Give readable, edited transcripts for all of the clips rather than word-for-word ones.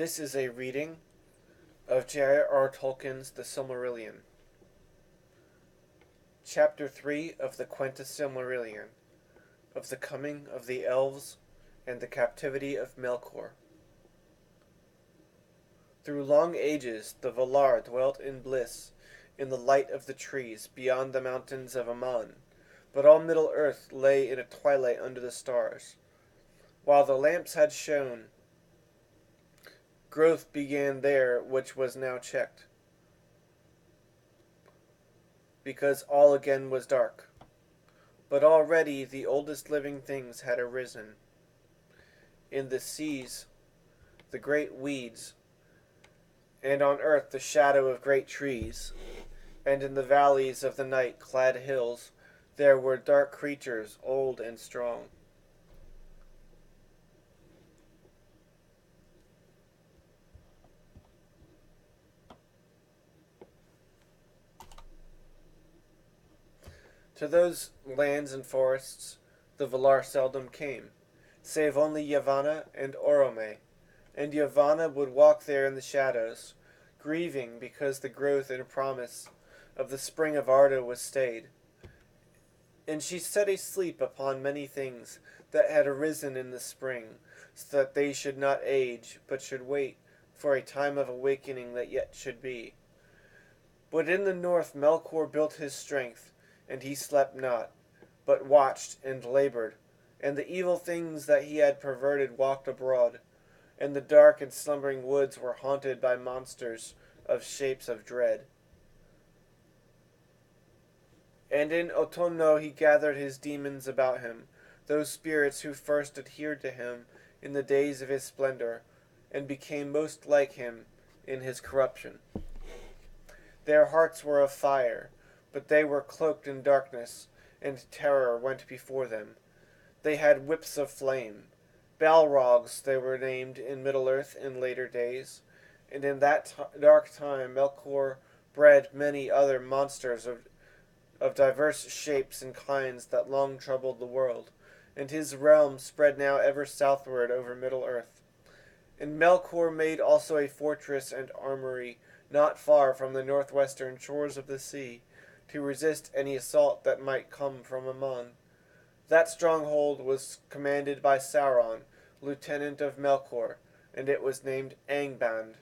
This is a reading of J.R.R. Tolkien's The Silmarillion, Chapter 3 of the Quenta Silmarillion, of the coming of the elves and the captivity of Melkor. Through long ages the Valar dwelt in bliss, in the light of the trees, beyond the mountains of Aman, but all Middle-earth lay in a twilight under the stars. While the lamps had shone, growth began there which was now checked, because all again was dark. But already the oldest living things had arisen. In the seas, the great weeds, and on earth the shadow of great trees, and in the valleys of the night-clad hills there were dark creatures, old and strong. To those lands and forests the Valar seldom came, save only Yavanna and Orome, and Yavanna would walk there in the shadows, grieving because the growth and promise of the spring of Arda was stayed. And she set a sleep upon many things that had arisen in the spring, so that they should not age, but should wait for a time of awakening that yet should be. But in the north Melkor built his strength, and he slept not, but watched and labored, and the evil things that he had perverted walked abroad, and the dark and slumbering woods were haunted by monsters of shapes of dread. And in Autumno he gathered his demons about him, those spirits who first adhered to him in the days of his splendor, and became most like him in his corruption. Their hearts were of fire, but they were cloaked in darkness, and terror went before them. They had whips of flame. Balrogs they were named in Middle-earth in later days, and in that dark time Melkor bred many other monsters of diverse shapes and kinds that long troubled the world, and his realm spread now ever southward over Middle-earth. And Melkor made also a fortress and armory not far from the northwestern shores of the sea, to resist any assault that might come from Aman. That stronghold was commanded by Sauron, lieutenant of Melkor, and it was named Angband.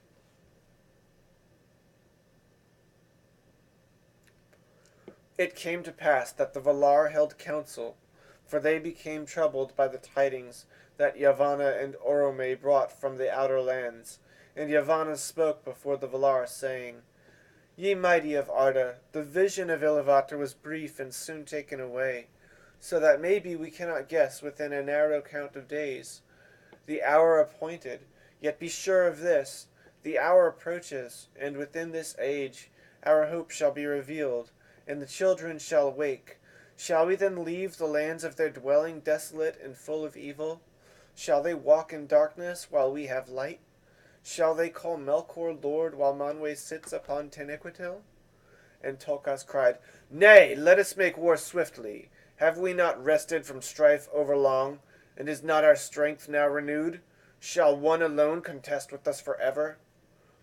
It came to pass that the Valar held council, for they became troubled by the tidings that Yavanna and Orome brought from the outer lands, and Yavanna spoke before the Valar, saying, Ye mighty of Arda, the vision of Iluvatar was brief and soon taken away, so that maybe we cannot guess within a narrow count of days the hour appointed. Yet be sure of this, the hour approaches, and within this age our hope shall be revealed, and the children shall wake. Shall we then leave the lands of their dwelling desolate and full of evil? Shall they walk in darkness while we have light? Shall they call Melkor Lord while Manwë sits upon Taniquetil? And Tolkas cried, Nay, let us make war swiftly. Have we not rested from strife overlong, and is not our strength now renewed? Shall one alone contest with us forever?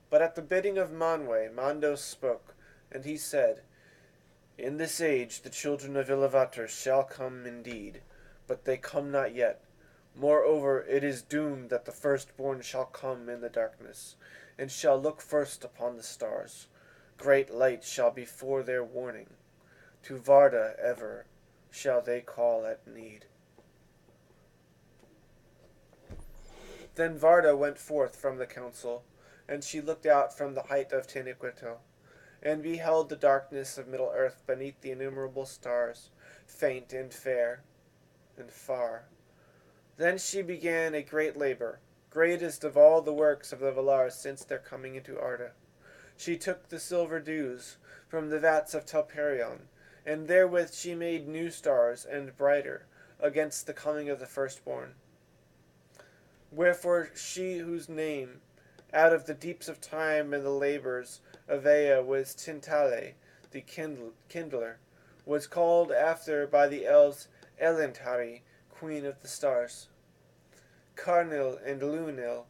But at the bidding of Manwë, Mandos spoke, and he said, In this age the children of Iluvatar shall come indeed, but they come not yet. Moreover, it is doomed that the firstborn shall come in the darkness, and shall look first upon the stars. Great light shall be for their warning. To Varda ever shall they call at need. Then Varda went forth from the council, and she looked out from the height of Taniquetil, and beheld the darkness of Middle-earth beneath the innumerable stars, faint and fair and far. Then she began a great labor, greatest of all the works of the Valar since their coming into Arda. She took the silver dews from the vats of Telperion, and therewith she made new stars and brighter against the coming of the firstborn. Wherefore she whose name, out of the deeps of time and the labors of Ea was Tintale, the kindler, was called after by the elves Elentari, Queen of the Stars. Carnil and Lunil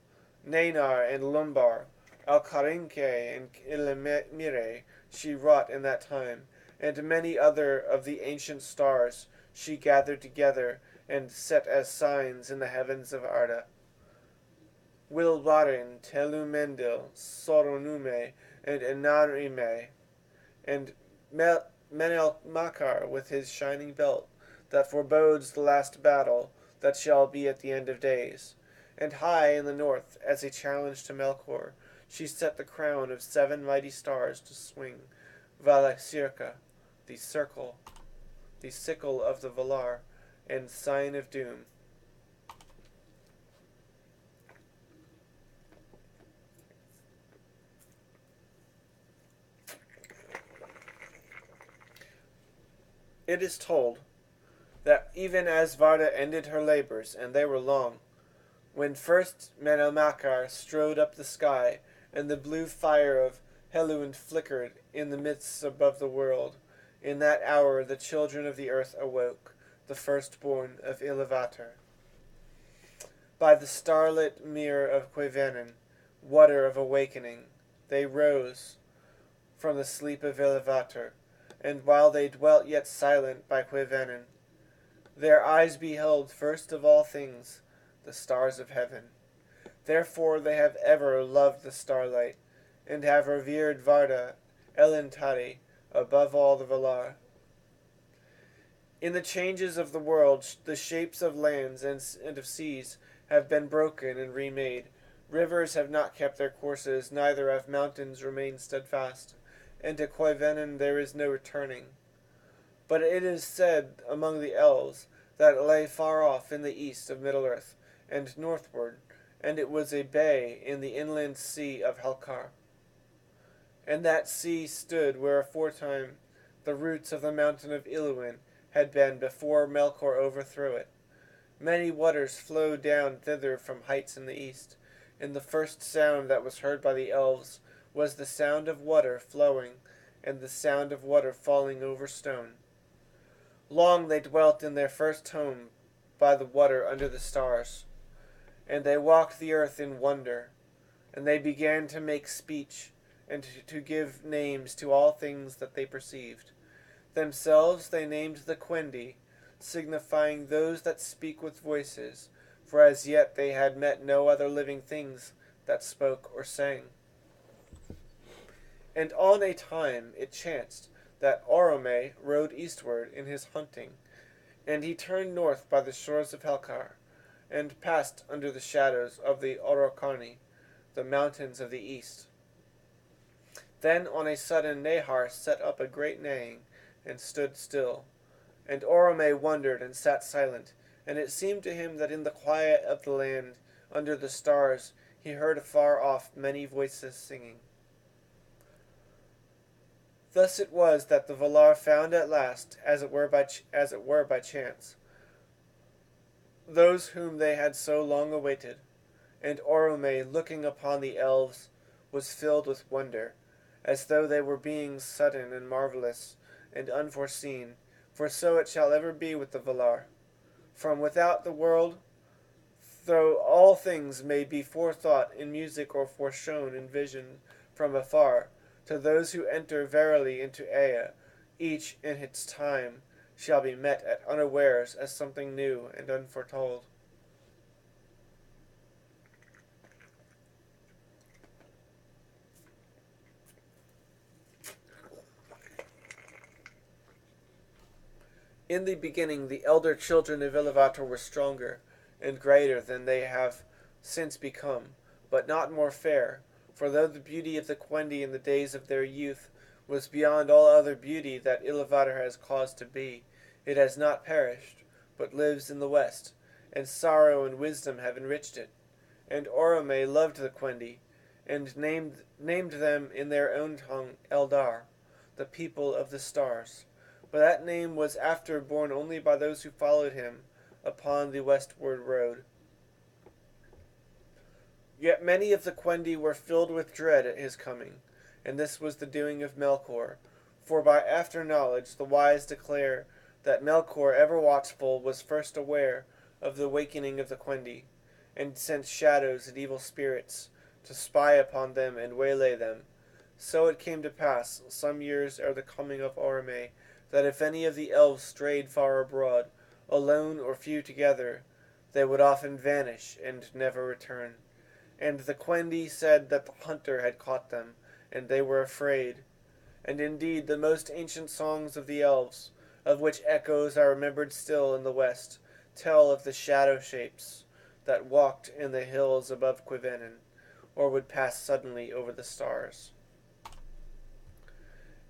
Nanar and Lumbar, Alcarinque and Illimire she wrought in that time, and many other of the ancient stars she gathered together and set as signs in the heavens of Arda. Wilbarin, Telumendil, Soronume, and Enarime, and Menelmakar with his shining belt, that forebodes the last battle that shall be at the end of days. And high in the north, as a challenge to Melkor, she set the crown of 7 mighty stars to swing, Valacirca, the circle, the sickle of the Valar, and sign of doom. It is told that even as Varda ended her labors, and they were long, when first Menelmakar strode up the sky, and the blue fire of Helluin flickered in the midst above the world, in that hour the children of the earth awoke, the firstborn of Iluvatar. By the starlit mere of Cuivenin, water of awakening, they rose from the sleep of Iluvatar, and while they dwelt yet silent by Cuivenin, their eyes beheld first of all things the stars of heaven. Therefore they have ever loved the starlight, and have revered Varda, Elentari, above all the Valar. In the changes of the world, the shapes of lands and of seas have been broken and remade. Rivers have not kept their courses, neither have mountains remained steadfast, and to Cuivenin there is no returning. But it is said among the elves that it lay far off in the east of Middle-earth, and northward, and it was a bay in the inland sea of Helkar. And that sea stood where aforetime the roots of the mountain of Iluin had been before Melkor overthrew it. Many waters flowed down thither from heights in the east, and the first sound that was heard by the elves was the sound of water flowing, and the sound of water falling over stone. Long they dwelt in their first home by the water under the stars, and they walked the earth in wonder, and they began to make speech, and to give names to all things that they perceived. Themselves they named the Quendi, signifying those that speak with voices, for as yet they had met no other living things that spoke or sang. And on a time it chanced that Orome rode eastward in his hunting, and he turned north by the shores of Helkar, and passed under the shadows of the Orokarni, the mountains of the east. Then on a sudden Nahar set up a great neighing, and stood still. And Orome wondered and sat silent, and it seemed to him that in the quiet of the land, under the stars, he heard afar off many voices singing. Thus it was that the Valar found at last, as it were by chance, those whom they had so long awaited. And Orome, looking upon the elves, was filled with wonder, as though they were beings sudden and marvelous and unforeseen, for so it shall ever be with the Valar. From without the world, though all things may be forethought in music or foreshown in vision from afar, to those who enter verily into Ea, each in its time shall be met at unawares as something new and unforetold. In the beginning the elder children of Iluvatar were stronger and greater than they have since become, but not more fair, for though the beauty of the Quendi in the days of their youth was beyond all other beauty that Iluvatar has cause to be, it has not perished, but lives in the west, and sorrow and wisdom have enriched it. And Orome loved the Quendi, and named them in their own tongue Eldar, the people of the stars. But that name was after borne only by those who followed him upon the westward road. Yet many of the Quendi were filled with dread at his coming, and this was the doing of Melkor, for by after knowledge the wise declare that Melkor, ever watchful, was first aware of the awakening of the Quendi, and sent shadows and evil spirits to spy upon them and waylay them. So it came to pass, some years ere the coming of Orome, that if any of the elves strayed far abroad, alone or few together, they would often vanish and never return. And the Quendi said that the hunter had caught them, and they were afraid. And indeed the most ancient songs of the elves, of which echoes are remembered still in the west, tell of the shadow shapes that walked in the hills above Quivenin, or would pass suddenly over the stars.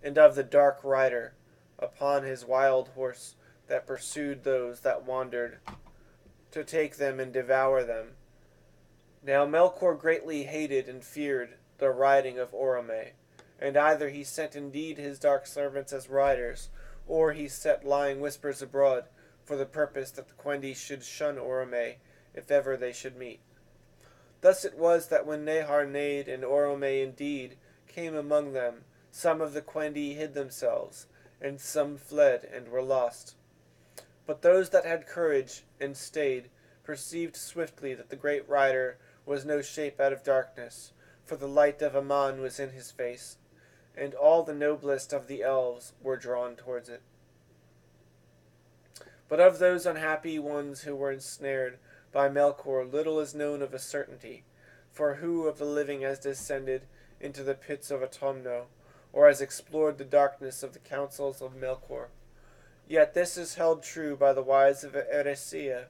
And of the dark rider upon his wild horse that pursued those that wandered, to take them and devour them. Now Melkor greatly hated and feared the riding of Orome, and either he sent indeed his dark servants as riders, or he set lying whispers abroad, for the purpose that the Quendi should shun Orome, if ever they should meet. Thus it was that when Nehar Nade and Orome indeed came among them, some of the Quendi hid themselves, and some fled and were lost. But those that had courage and stayed perceived swiftly that the great rider was no shape out of darkness, for the light of Aman was in his face, and all the noblest of the elves were drawn towards it. But of those unhappy ones who were ensnared by Melkor little is known of a certainty, for who of the living has descended into the pits of Autumno, or has explored the darkness of the councils of Melkor? Yet this is held true by the wise of Eresia,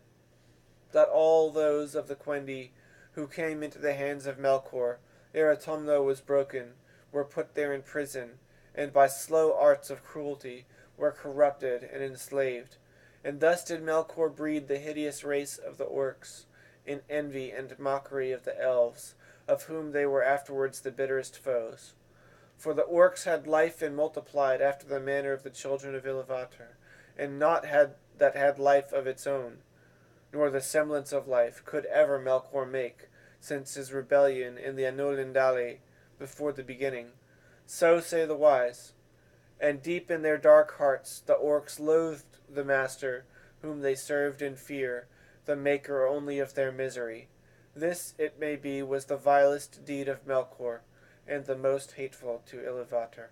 that all those of the Quendi who came into the hands of Melkor, ere Autumno was broken, were put there in prison, and by slow arts of cruelty were corrupted and enslaved. And thus did Melkor breed the hideous race of the orcs, in envy and mockery of the elves, of whom they were afterwards the bitterest foes. For the orcs had life and multiplied after the manner of the children of Iluvatar, and naught had life of its own, nor the semblance of life could ever Melkor make, since his rebellion in the Anulindali before the beginning. So say the wise. And deep in their dark hearts the orcs loathed the master whom they served in fear, the maker only of their misery. This, it may be, was the vilest deed of Melkor, and the most hateful to Iluvatar.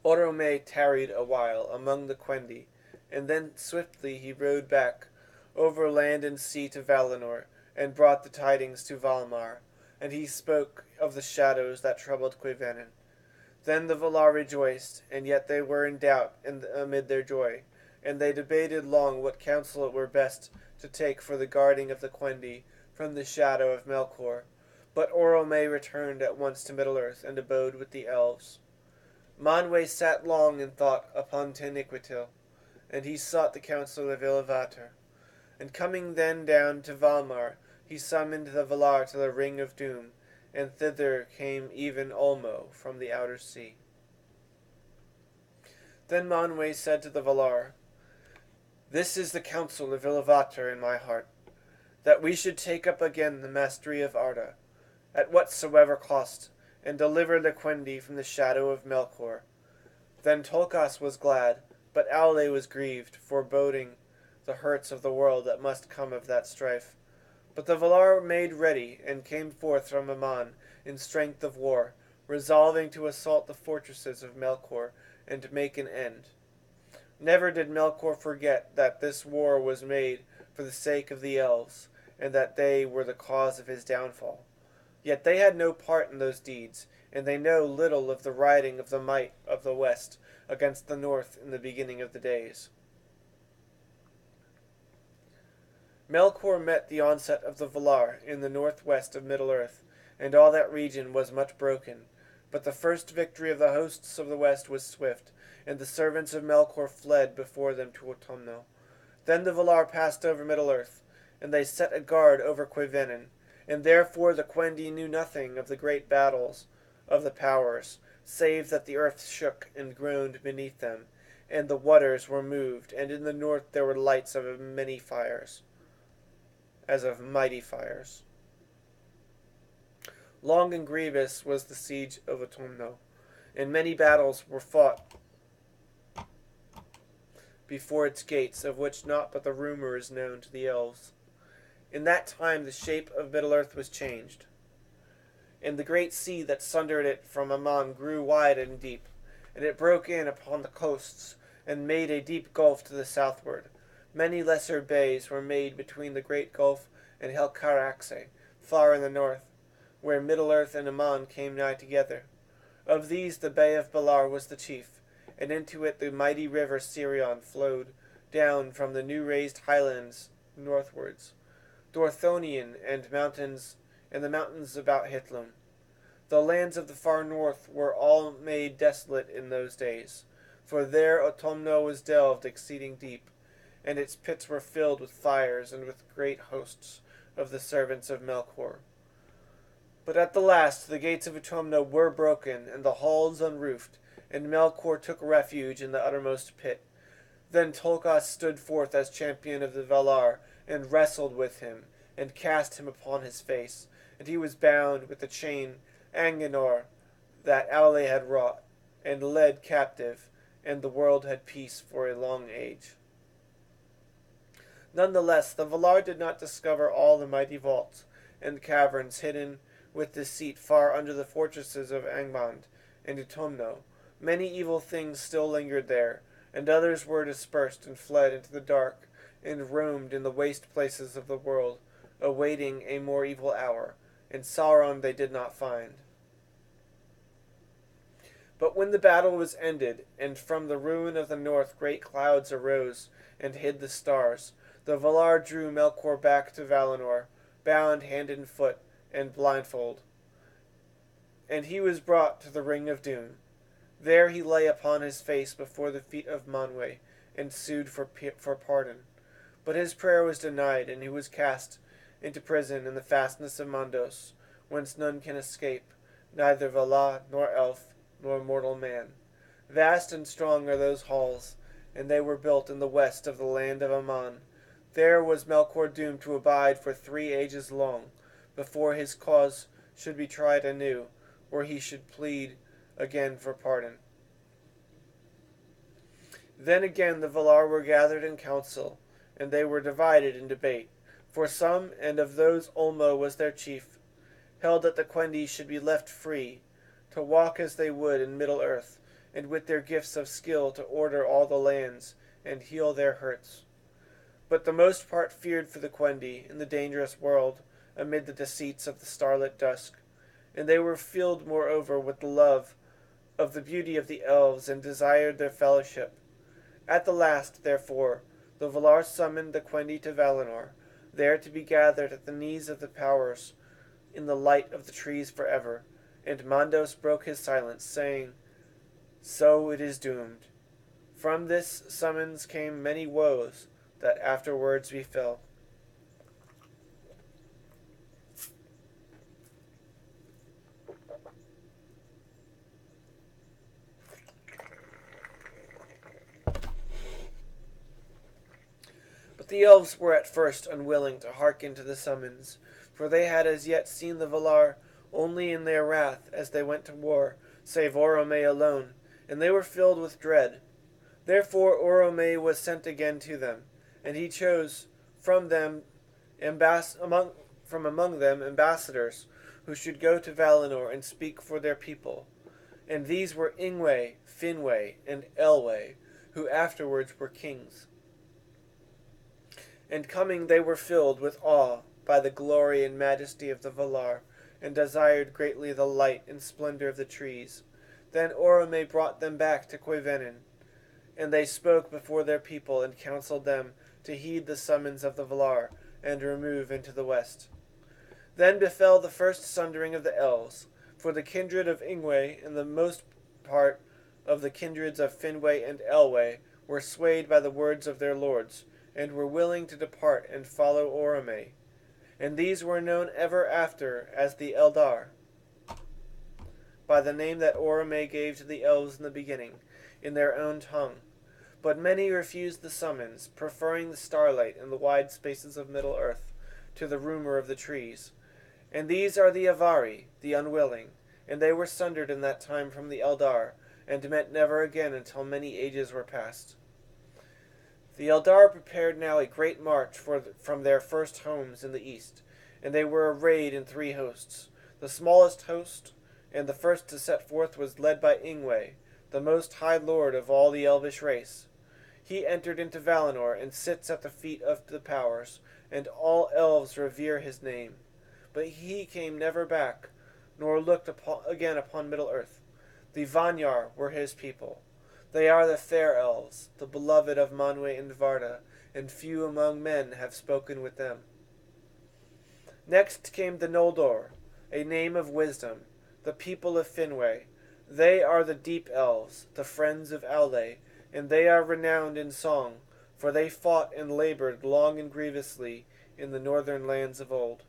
Orome tarried a while among the Quendi, and then swiftly he rode back over land and sea to Valinor, and brought the tidings to Valmar, and he spoke of the shadows that troubled Quivenin. Then the Valar rejoiced, and yet they were in doubt amid their joy, and they debated long what counsel it were best to take for the guarding of the Quendi from the shadow of Melkor. But Orome returned at once to Middle-earth, and abode with the elves. Manwë sat long in thought upon Taniquetil, and he sought the counsel of Iluvatar. And coming then down to Valmar, he summoned the Valar to the Ring of Doom, and thither came even Ulmo from the outer sea. Then Manwë said to the Valar, "This is the counsel of Iluvatar in my heart, that we should take up again the mastery of Arda, at whatsoever cost, and deliver the Quendi from the shadow of Melkor." Then Tolkas was glad, but Aule was grieved, foreboding the hurts of the world that must come of that strife. But the Valar made ready, and came forth from Aman in strength of war, resolving to assault the fortresses of Melkor, and make an end. Never did Melkor forget that this war was made for the sake of the elves, and that they were the cause of his downfall. Yet they had no part in those deeds, and they know little of the riding of the might of the west against the north in the beginning of the days. Melkor met the onset of the Valar in the northwest of Middle-earth, and all that region was much broken. But the first victory of the hosts of the west was swift, and the servants of Melkor fled before them to Autumno. Then the Valar passed over Middle-earth, and they set a guard over Quivenin, and therefore the Quendi knew nothing of the great battles of the powers, save that the earth shook and groaned beneath them, and the waters were moved, and in the north there were lights of many fires, as of mighty fires. Long and grievous was the siege of Autumno, and many battles were fought before its gates, of which naught but the rumor is known to the elves. In that time the shape of Middle-earth was changed, and the great sea that sundered it from Aman grew wide and deep, and it broke in upon the coasts, and made a deep gulf to the southward. Many lesser bays were made between the great gulf and Helcaraxe, far in the north, where Middle-earth and Aman came nigh together. Of these the Bay of Balar was the chief, and into it the mighty river Sirion flowed down from the new raised highlands northwards, Dorthonian and the mountains about Hitlum. The lands of the far north were all made desolate in those days, for there Autumno was delved exceeding deep, and its pits were filled with fires and with great hosts of the servants of Melkor. But at the last the gates of Autumno were broken, and the halls unroofed, and Melkor took refuge in the uttermost pit. Then Tolkas stood forth as champion of the Valar, and wrestled with him, and cast him upon his face, and he was bound with the chain Angenor that Aule had wrought, and led captive, and the world had peace for a long age. Nonetheless, the Valar did not discover all the mighty vaults and caverns hidden with deceit far under the fortresses of Angband and Utumno. Many evil things still lingered there, and others were dispersed and fled into the dark, and roamed in the waste places of the world, awaiting a more evil hour, and Sauron they did not find. But when the battle was ended, and from the ruin of the north great clouds arose and hid the stars, the Valar drew Melkor back to Valinor, bound hand and foot, and blindfold. And he was brought to the Ring of Doom. There he lay upon his face before the feet of Manwë, and sued for pardon. But his prayer was denied, and he was cast into prison in the fastness of Mandos, whence none can escape, neither Valar, nor elf, nor mortal man. Vast and strong are those halls, and they were built in the west of the land of Aman. There was Melkor doomed to abide for 3 ages long, before his cause should be tried anew, or he should plead again for pardon. Then again the Valar were gathered in council, and they were divided in debate. For some, and of those Ulmo was their chief, held that the Quendi should be left free, to walk as they would in Middle-earth, and with their gifts of skill to order all the lands, and heal their hurts. But the most part feared for the Quendi in the dangerous world, amid the deceits of the starlit dusk, and they were filled moreover with the love of the beauty of the elves, and desired their fellowship. At the last, therefore, the Valar summoned the Quendi to Valinor, there to be gathered at the knees of the powers, in the light of the trees forever. And Mandos broke his silence, saying, "So it is doomed." From this summons came many woes that afterwards befell. But the elves were at first unwilling to hearken to the summons, for they had as yet seen the Valar only in their wrath as they went to war, save Orome alone, and they were filled with dread. Therefore Orome was sent again to them, and he chose from among them ambassadors who should go to Valinor and speak for their people. And these were Ingwe, Finwë, and Elwë, who afterwards were kings. And coming they were filled with awe by the glory and majesty of the Valar, and desired greatly the light and splendor of the trees. Then Orome brought them back to Cuivenin, and they spoke before their people and counseled them to heed the summons of the Valar, and remove into the west. Then befell the first sundering of the elves, for the kindred of Ingwe and the most part of the kindreds of Finwë and Elwë were swayed by the words of their lords, and were willing to depart and follow Orome. And these were known ever after as the Eldar, by the name that Orome gave to the elves in the beginning, in their own tongue. But many refused the summons, preferring the starlight and the wide spaces of Middle-earth to the rumor of the trees. And these are the Avari, the unwilling, and they were sundered in that time from the Eldar, and met never again until many ages were past. The Eldar prepared now a great march from their first homes in the east, and they were arrayed in 3 hosts. The smallest host, and the first to set forth, was led by Ingwe, the most high lord of all the elvish race. He entered into Valinor and sits at the feet of the powers, and all elves revere his name. But he came never back, nor looked again upon Middle-earth. The Vanyar were his people. They are the fair elves, the beloved of Manwe and Varda, and few among men have spoken with them. Next came the Noldor, a name of wisdom, the people of Finwë. They are the deep elves, the friends of Aule, and they are renowned in song, for they fought and labored long and grievously in the northern lands of old.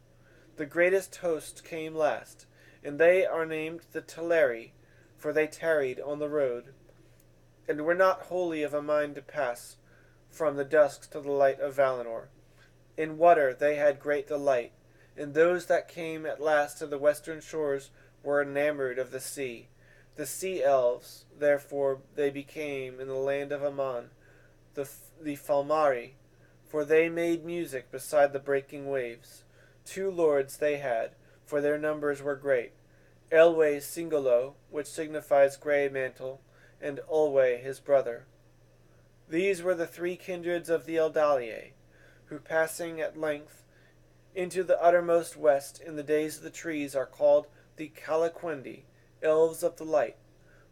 The greatest host came last, and they are named the Teleri, for they tarried on the road, and were not wholly of a mind to pass from the dusk to the light of Valinor. In water they had great delight, and those that came at last to the western shores were enamored of the sea. The sea elves, therefore, they became in the land of Aman, the Falmari, for they made music beside the breaking waves. 2 lords they had, for their numbers were great, Elwë Singolo, which signifies grey mantle, and Ulwë his brother. These were the 3 kindreds of the Eldaliae, who passing at length into the uttermost west in the days of the trees are called the Calaquendi, elves of the light.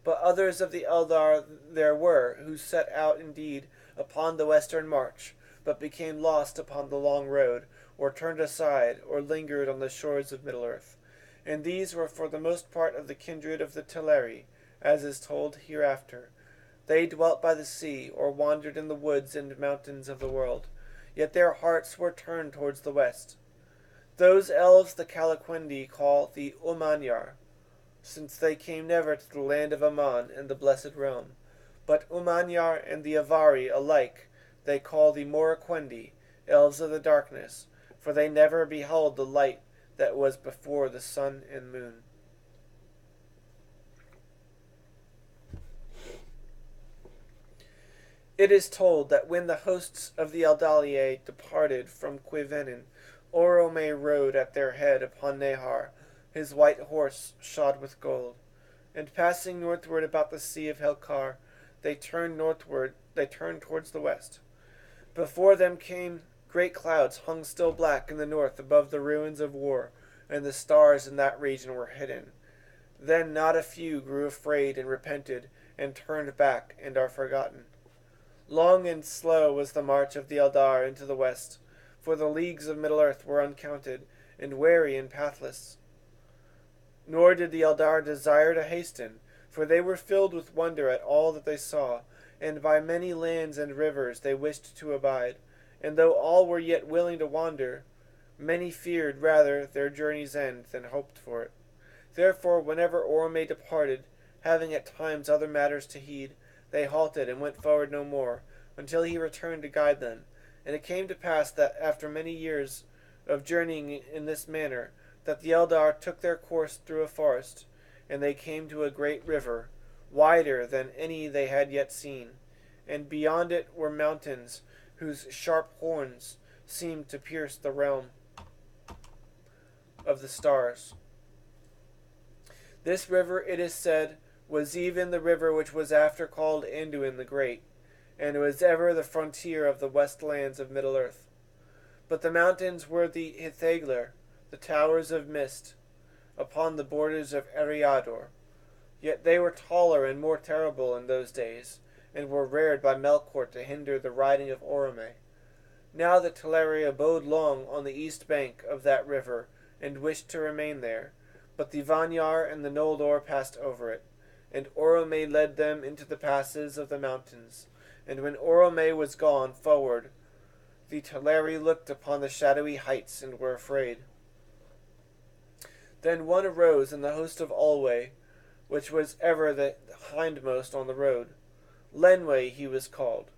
But others of the Eldar there were, who set out indeed upon the western march, but became lost upon the long road, or turned aside, or lingered on the shores of Middle-earth. And these were for the most part of the kindred of the Teleri, as is told hereafter. They dwelt by the sea, or wandered in the woods and mountains of the world, yet their hearts were turned towards the west. Those elves the Calaquendi call the Umanyar, since they came never to the land of Aman and the blessed realm. But Umanyar and the Avari alike they call the Moraquendi, elves of the darkness, for they never beheld the light that was before the sun and moon. It is told that when the hosts of the Eldaliae departed from Cuivenin, Orome rode at their head upon Nehar, his white horse shod with gold. And passing northward about the sea of Helkar, they turned towards the west. Before them came great clouds hung still black in the north above the ruins of war, and the stars in that region were hidden. Then not a few grew afraid and repented, and turned back, and are forgotten. Long and slow was the march of the Eldar into the west, for the leagues of Middle-earth were uncounted, and weary and pathless. Nor did the Eldar desire to hasten, for they were filled with wonder at all that they saw, and by many lands and rivers they wished to abide. And though all were yet willing to wander, many feared rather their journey's end than hoped for it. Therefore, whenever Orome departed, having at times other matters to heed, they halted and went forward no more, until he returned to guide them. And it came to pass that after many years of journeying in this manner, that the Eldar took their course through a forest, and they came to a great river, wider than any they had yet seen, and beyond it were mountains whose sharp horns seemed to pierce the realm of the stars. This river, it is said, was even the river which was after called Anduin the Great, and was ever the frontier of the west lands of Middle-earth. But the mountains were the Hithagler, the towers of mist, upon the borders of Eriador. Yet they were taller and more terrible in those days, and were reared by Melkor to hinder the riding of Orome. Now the Teleri abode long on the east bank of that river, and wished to remain there, but the Vanyar and the Noldor passed over it, and Orome led them into the passes of the mountains. And when Orome was gone forward, the Teleri looked upon the shadowy heights and were afraid. Then one arose in the host of Ulwë, which was ever the hindmost on the road. Lenwë he was called.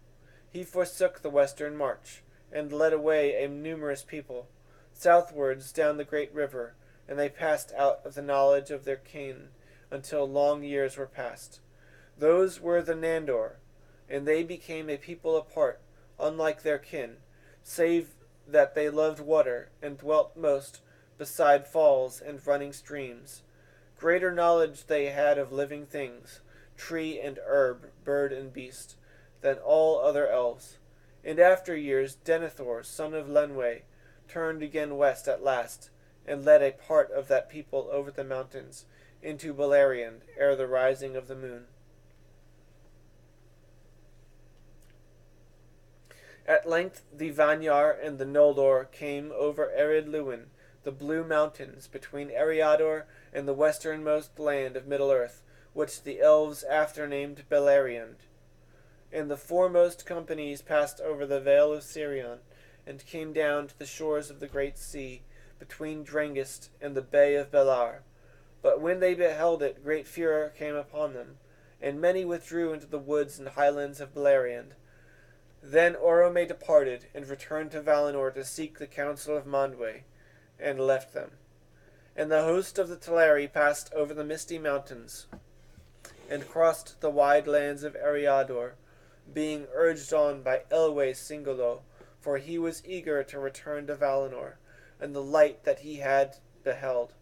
He forsook the western march, and led away a numerous people, southwards down the great river, and they passed out of the knowledge of their kin until long years were past. Those were the Nandor, and they became a people apart, unlike their kin, save that they loved water, and dwelt most beside falls and running streams. Greater knowledge they had of living things, tree and herb, bird and beast, than all other elves. In after years Denethor, son of Lenwë, turned again west at last, and led a part of that people over the mountains into Beleriand ere the rising of the moon. At length the Vanyar and the Noldor came over Ered Luin, the blue mountains between Eriador and the westernmost land of Middle-earth, which the elves after named Beleriand. And the foremost companies passed over the Vale of Sirion, and came down to the shores of the great sea, between Drengist and the Bay of Belar. But when they beheld it, great fear came upon them, and many withdrew into the woods and highlands of Beleriand. Then Orome departed, and returned to Valinor to seek the counsel of Manwë, and left them. And the host of the Teleri passed over the misty mountains, and crossed the wide lands of Eriador, being urged on by Elwë Singolo, for he was eager to return to Valinor, and the light that he had beheld.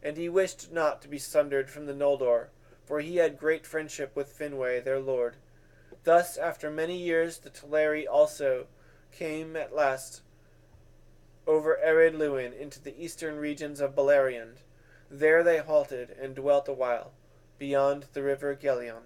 And he wished not to be sundered from the Noldor, for he had great friendship with Finwë their lord. Thus after many years the Teleri also came at last over Ered Luin into the eastern regions of Beleriand. There they halted and dwelt a while, beyond the river Gelion.